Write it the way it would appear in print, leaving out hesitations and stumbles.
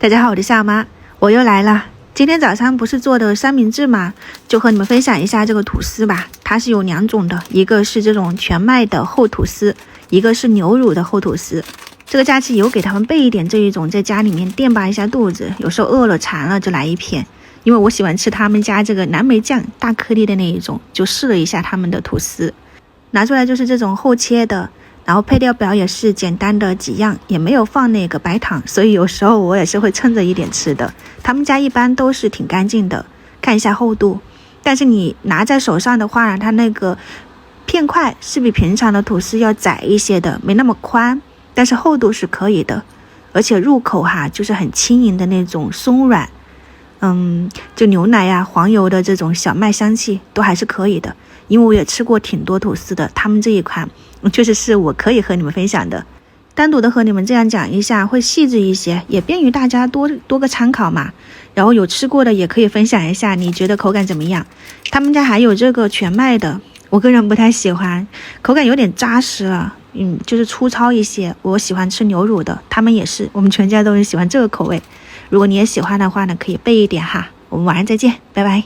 大家好，我是夏妈，我又来了。今天早上不是做的三明治吗？就和你们分享一下这个吐司吧。它是有两种的，一个是这种全麦的厚吐司，一个是牛乳的厚吐司。这个假期有给他们备一点这一种，在家里面垫吧一下肚子，有时候饿了馋了就来一片。因为我喜欢吃他们家这个蓝莓酱大颗粒的那一种，就试了一下他们的吐司，拿出来就是这种厚切的。然后配料表也是简单的几样，也没有放那个白糖，所以有时候我也是会蹭着一点吃的。他们家一般都是挺干净的，看一下厚度。但是你拿在手上的话呢，它那个片块是比平常的吐司要窄一些的，没那么宽，但是厚度是可以的，而且入口就是很轻盈的那种松软，就牛奶呀、黄油的这种小麦香气都还是可以的。因为我也吃过挺多吐司的，他们这一款确实是我可以和你们分享的。单独的和你们这样讲一下，会细致一些，也便于大家多个参考嘛。然后有吃过的也可以分享一下，你觉得口感怎么样？他们家还有这个全麦的，我个人不太喜欢，口感有点扎实了，就是粗糙一些。我喜欢吃牛乳的，他们也是，我们全家都是喜欢这个口味。如果你也喜欢的话呢，可以备一点哈。我们晚上再见，拜拜。